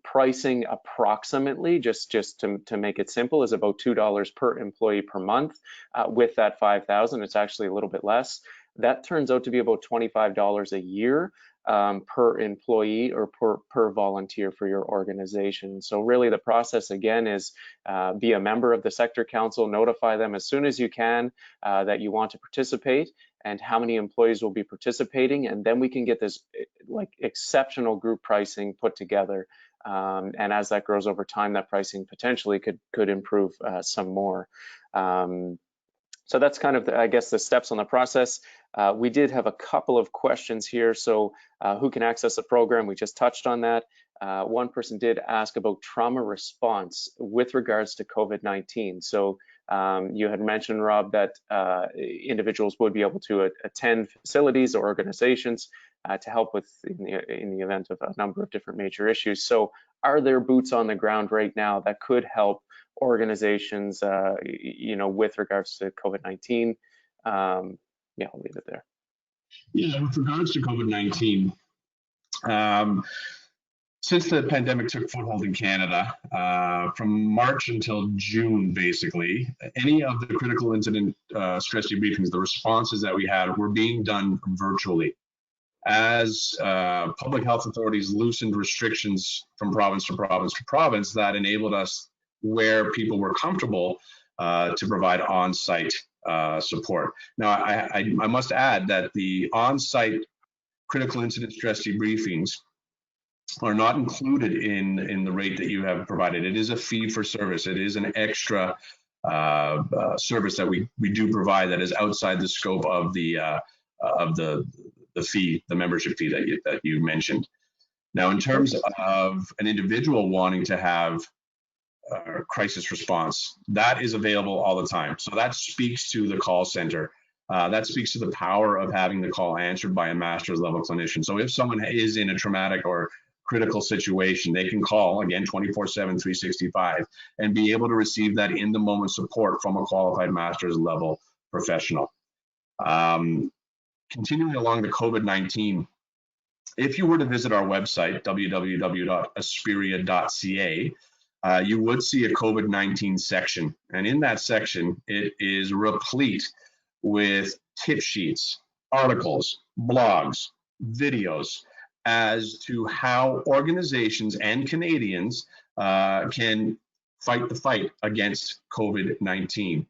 Speaker 2: Pricing approximately, just to make it simple, is about $2 per employee per month. With that 5,000, it's actually a little bit less. That turns out to be about $25 a year per employee or per volunteer for your organization. So really the process again is be a member of the Sector Council, notify them as soon as you can that you want to participate and how many employees will be participating, and then we can get this like exceptional group pricing put together. And as that grows over time, that pricing potentially could improve some more. So that's kind of, I guess, the steps on the process. We did have a couple of questions here. So who can access the program? We just touched on that. One person did ask about trauma response with regards to COVID-19. So you had mentioned, Rob, that individuals would be able to attend facilities or organizations to help with in the event of a number of different major issues. So are there boots on the ground right now that could help organizations, with regards to COVID-19? Yeah, I'll leave it there.
Speaker 3: Yeah, with regards to COVID-19, since the pandemic took foothold in Canada, from March until June, basically, any of the critical incident stress debriefings, the responses that we had were being done virtually. As public health authorities loosened restrictions from province to province to province, that enabled us, where people were comfortable, to provide on-site support. Now, I must add that the on-site critical incident stress debriefings are not included in the rate that you have provided. It is a fee for service. It is an extra service that we do provide that is outside the scope of the fee, the membership fee that you mentioned. Now, in terms of an individual wanting to have crisis response, that is available all the time. So that speaks to the call center. That speaks to the power of having the call answered by a master's level clinician. So if someone is in a traumatic or critical situation, they can call, again, 24/7, 365, and be able to receive that in the moment support from a qualified master's level professional. Continuing along the COVID-19, if you were to visit our website, www.aspiria.ca, you would see a COVID-19 section. And in that section, it is replete with tip sheets, articles, blogs, videos as to how organizations and Canadians can fight the fight against COVID-19.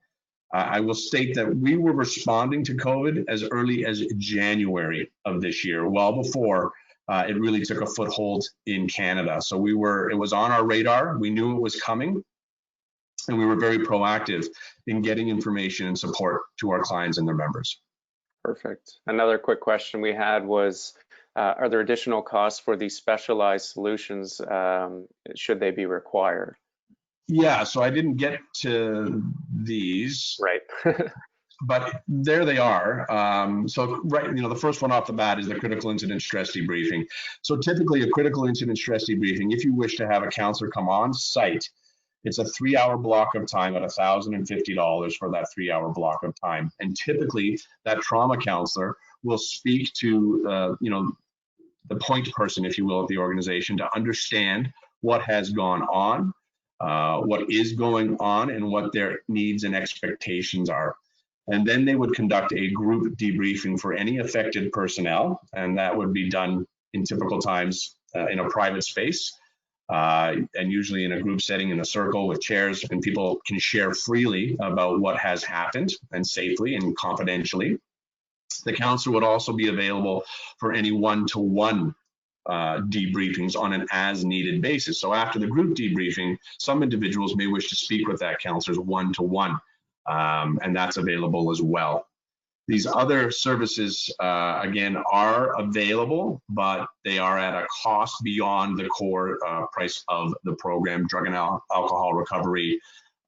Speaker 3: I will state that we were responding to COVID as early as January of this year, well before it really took a foothold in Canada. So it was on our radar. We knew it was coming, and we were very proactive in getting information and support to our clients and their members.
Speaker 2: Perfect. Another quick question we had was, are there additional costs for these specialized solutions should they be required?
Speaker 3: Yeah, so I didn't get to these.
Speaker 2: Right.
Speaker 3: But there they are. The first one off the bat is the critical incident stress debriefing. So typically a critical incident stress debriefing, if you wish to have a counselor come on site, it's a 3-hour block of time at $1,050 for that 3-hour block of time. And typically that trauma counselor will speak to, the point person, if you will, of the organization to understand what has gone on, what is going on, and what their needs and expectations are. And then they would conduct a group debriefing for any affected personnel, and that would be done in typical times in a private space, and usually in a group setting in a circle with chairs, and people can share freely about what has happened and safely and confidentially. The counselor would also be available for any one-to-one debriefings on an as-needed basis. So after the group debriefing, some individuals may wish to speak with that counselor one-to-one. And that's available as well. These other services, again, are available, but they are at a cost beyond the core price of the program, drug and alcohol recovery.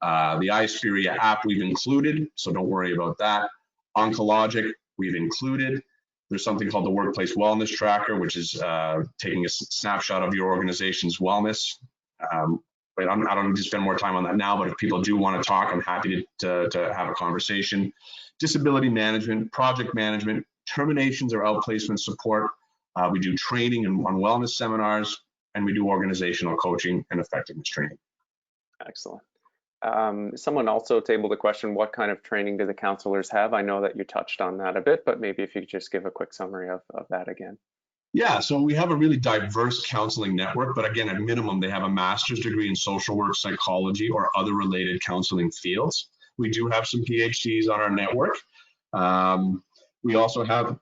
Speaker 3: The Aspiria app we've included, so don't worry about that. Oncologic, we've included. There's something called the Workplace Wellness Tracker, which is taking a snapshot of your organization's wellness. But I don't need to spend more time on that now, but if people do want to talk, I'm happy to have a conversation. Disability management, project management, terminations or outplacement support. We do training on wellness seminars, and we do organizational coaching and effectiveness training.
Speaker 2: Excellent. Someone also tabled the question, what kind of training do the counselors have? I know that you touched on that a bit, but maybe if you could just give a quick summary of that again.
Speaker 3: Yeah, so we have a really diverse counseling network, but again, at minimum, they have a master's degree in social work, psychology, or other related counseling fields. We do have some PhDs on our network. We also have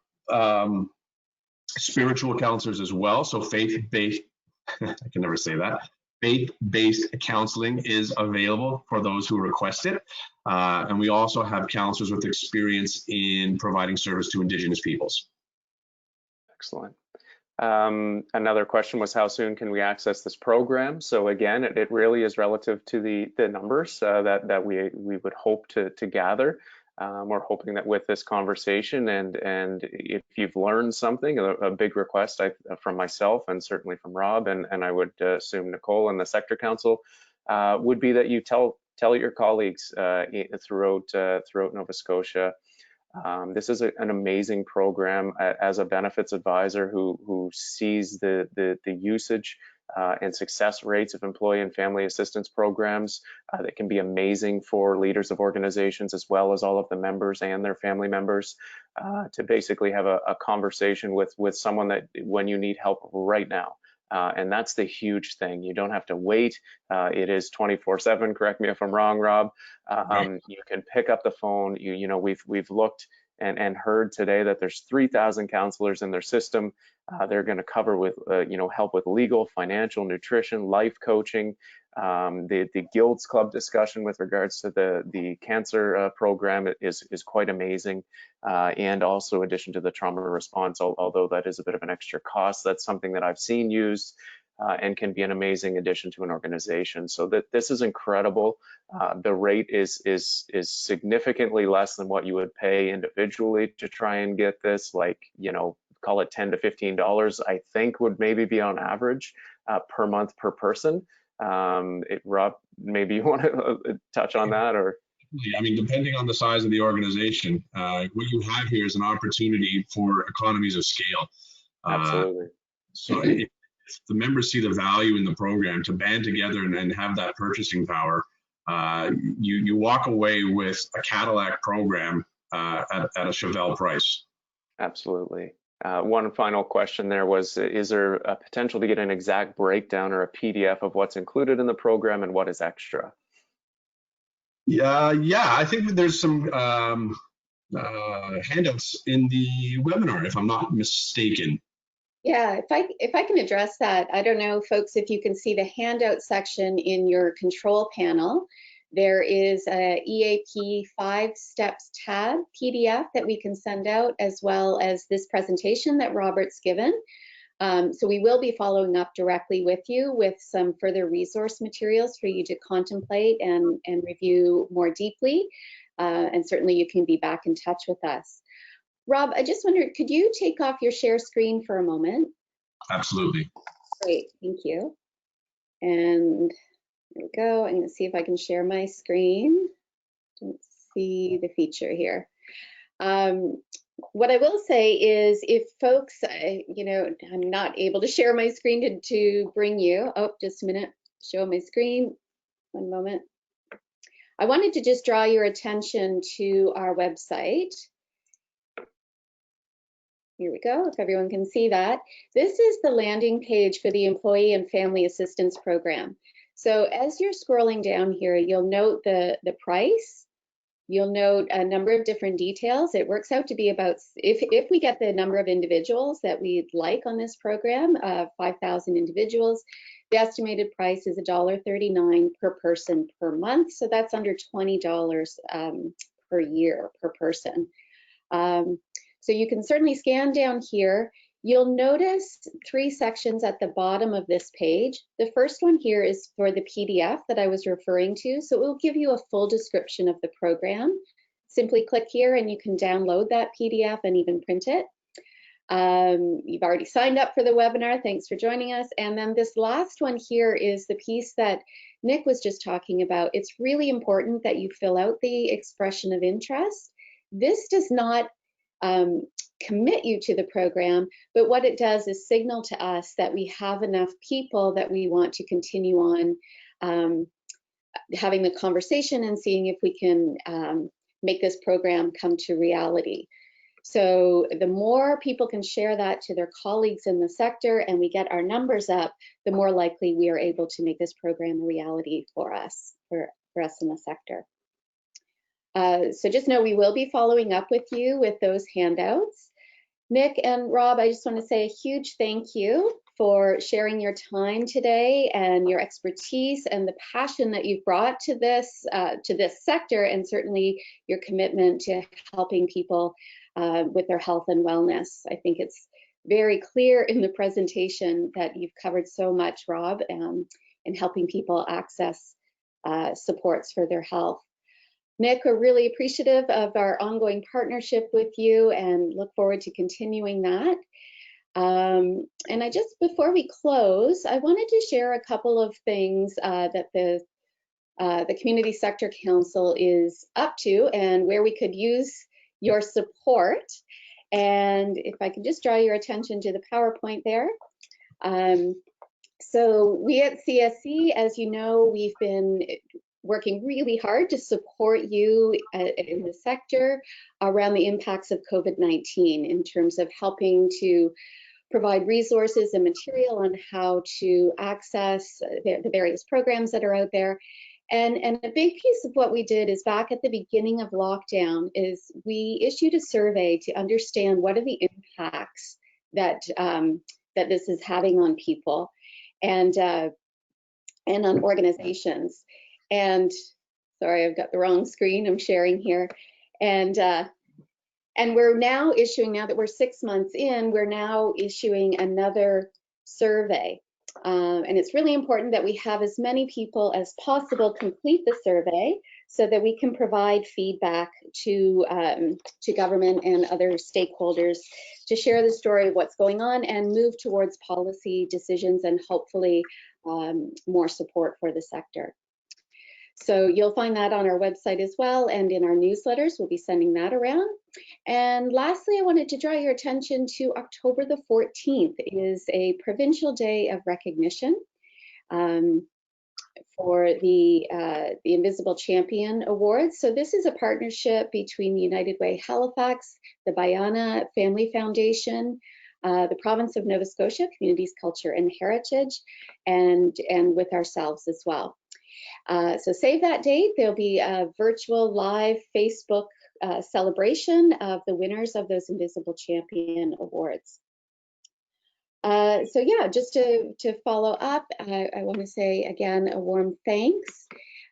Speaker 3: spiritual counselors as well. So faith-based, I can never say that. Faith-based counseling is available for those who request it. And we also have counselors with experience in providing service to Indigenous peoples.
Speaker 2: Excellent. Another question was, how soon can we access this program? So again, it really is relative to the numbers that we would hope to gather. We're hoping that with this conversation, and if you've learned something, a big request from myself and certainly from Rob, and I would assume Nicole and the sector council, would be that you tell your colleagues throughout Nova Scotia. This is an amazing program. As a benefits advisor who sees the usage and success rates of employee and family assistance programs that can be amazing for leaders of organizations as well as all of the members and their family members, to basically have a conversation with someone that when you need help right now. And that's the huge thing. You don't have to wait. It is 24/7. Correct me if I'm wrong, Rob. You can pick up the phone. We've looked and heard today that there's 3,000 counselors in their system. They're going to cover with help with legal, financial, nutrition, life coaching. The Guilds Club discussion with regards to the cancer program is quite amazing, and also addition to the trauma response, although that is a bit of an extra cost. That's something that I've seen used and can be an amazing addition to an organization. So that this is incredible. The rate is significantly less than what you would pay individually to try and get this, like, you know, call it $10 to $15, I think would maybe be on average per month per person. Rob, maybe you want to touch on that, or?
Speaker 3: I mean, depending on the size of the organization, what you have here is an opportunity for economies of scale.
Speaker 2: Absolutely.
Speaker 3: So if the members see the value in the program to band together and have that purchasing power, you walk away with a Cadillac program at a Chevelle price.
Speaker 2: Absolutely. One final question there was, is there a potential to get an exact breakdown or a PDF of what's included in the program and what is extra?
Speaker 3: Yeah, I think that there's some handouts in the webinar, if I'm not mistaken.
Speaker 1: Yeah, if I can address that, I don't know, folks, if you can see the handout section in your control panel. There is a EAP 5 steps tab PDF that we can send out, as well as this presentation that Robert's given. So we will be following up directly with you with some further resource materials for you to contemplate and review more deeply. And certainly you can be back in touch with us. Rob, I just wondered, could you take off your share screen for a moment?
Speaker 3: Absolutely.
Speaker 1: Great, thank you. And there we go. I'm going to see if I can share my screen. Don't see the feature here. What I will say is, if folks, you know, I'm not able to share my screen to bring you. Oh, just a minute. Show my screen. One moment. I wanted to just draw your attention to our website. Here we go, if everyone can see that. This is the landing page for the Employee and Family Assistance Program. So as you're scrolling down here, you'll note the price. You'll note a number of different details. It works out to be about, if we get the number of individuals that we'd like on this program, 5,000 individuals, the estimated price is $1.39 per person per month. So that's under $20 per year per person. So you can certainly scan down here. You'll notice 3 sections at the bottom of this page. The first one here is for the PDF that I was referring to. So it will give you a full description of the program. Simply click here and you can download that PDF and even print it. You've already signed up for the webinar. Thanks for joining us. And then this last one here is the piece that Nick was just talking about. It's really important that you fill out the expression of interest. This does not commit you to the program, but what it does is signal to us that we have enough people that we want to continue on having the conversation and seeing if we can make this program come to reality. So the more people can share that to their colleagues in the sector and we get our numbers up, the more likely we are able to make this program a reality for us in the sector. So just know we will be following up with you with those handouts. Nick and Rob, I just want to say a huge thank you for sharing your time today and your expertise and the passion that you've brought to this sector, and certainly your commitment to helping people with their health and wellness. I think it's very clear in the presentation that you've covered so much, Rob, in helping people access supports for their health. Nick, we're really appreciative of our ongoing partnership with you and look forward to continuing that. And before we close, I wanted to share a couple of things that the Community Sector Council is up to and where we could use your support. And if I could just draw your attention to the PowerPoint there. So we at CSC, as you know, we've been working really hard to support you in the sector around the impacts of COVID-19 in terms of helping to provide resources and material on how to access the various programs that are out there. And a big piece of what we did is back at the beginning of lockdown is we issued a survey to understand what are the impacts that that this is having on people and on organizations. And sorry, I've got the wrong screen. I'm sharing here. And we're now issuing, now that we're 6 months in, we're now issuing another survey. And it's really important that we have as many people as possible complete the survey so that we can provide feedback to government and other stakeholders to share the story of what's going on and move towards policy decisions and hopefully more support for the sector. So you'll find that on our website as well, and in our newsletters, we'll be sending that around. And lastly, I wanted to draw your attention to October the 14th is a provincial day of recognition for the Invisible Champion Awards. So this is a partnership between the United Way Halifax, the Bayana Family Foundation, the province of Nova Scotia, Communities, Culture and Heritage, and with ourselves as well. So save that date. There'll be a virtual live Facebook celebration of the winners of those Invisible Champion Awards. So yeah, just to follow up, I want to say again a warm thanks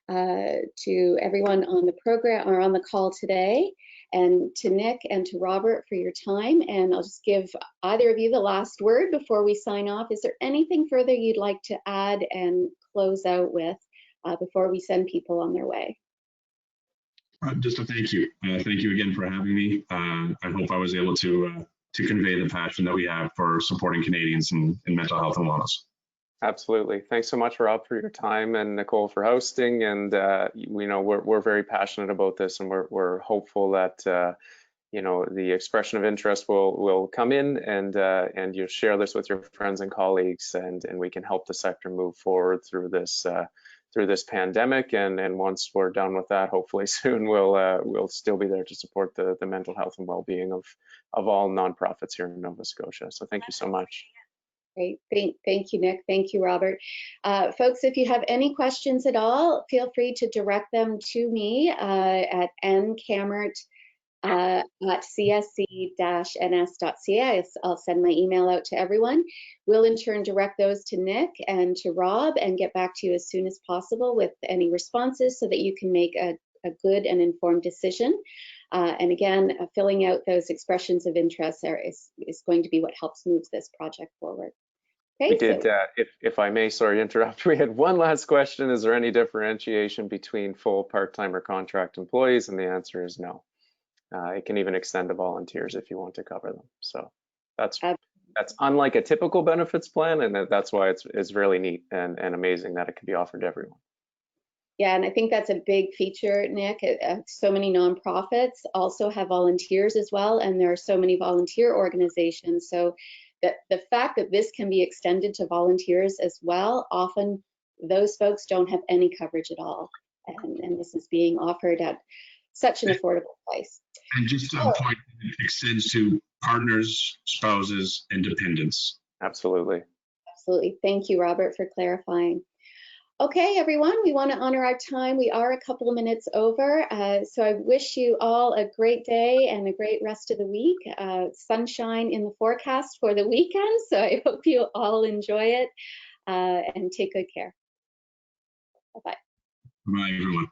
Speaker 1: to everyone on the program or on the call today, and to Nick and to Robert for your time. And I'll just give either of you the last word before we sign off. Is there anything further you'd like to add and close out with before we send people on their way?
Speaker 3: Just a thank you. Thank you again for having me. I hope I was able to convey the passion that we have for supporting Canadians in mental health and wellness.
Speaker 2: Absolutely. Thanks so much, Rob, for your time, and Nicole for hosting. And we know we're very passionate about this, and we're hopeful that you know, the expression of interest will come in, and you share this with your friends and colleagues, and we can help the sector move forward through this pandemic. And once we're done with that, hopefully soon, we'll still be there to support the mental health and well-being of all nonprofits here in Nova Scotia. So thank you so much.
Speaker 1: Great. Thank you, Nick. Thank you, Robert. Folks, if you have any questions at all, feel free to direct them to me at ncammert at csc-ns.ca. I'll send my email out to everyone. We'll in turn direct those to Nick and to Rob and get back to you as soon as possible with any responses so that you can make a good and informed decision. And again, filling out those expressions of interest is going to be what helps move this project forward. Okay,
Speaker 2: we did, if I may, sorry to interrupt, we had one last question. Is there any differentiation between full, part-time, or contract employees? And the answer is no. It can even extend to volunteers if you want to cover them. So that's unlike a typical benefits plan, and that's why it's really neat and amazing that it can be offered to everyone.
Speaker 1: Yeah, and I think that's a big feature, Nick. So many nonprofits also have volunteers as well, and there are so many volunteer organizations. So that the fact that this can be extended to volunteers as well, often those folks don't have any coverage at all, and this is being offered at such an affordable price.
Speaker 3: And just to the point, it extends to partners, spouses, and dependents.
Speaker 2: Absolutely.
Speaker 1: Absolutely. Thank you, Robert, for clarifying. Okay, everyone, we want to honor our time. We are a couple of minutes over, so I wish you all a great day and a great rest of the week. Sunshine in the forecast for the weekend, so I hope you all enjoy it and take good care. Bye-bye.
Speaker 3: Bye, everyone.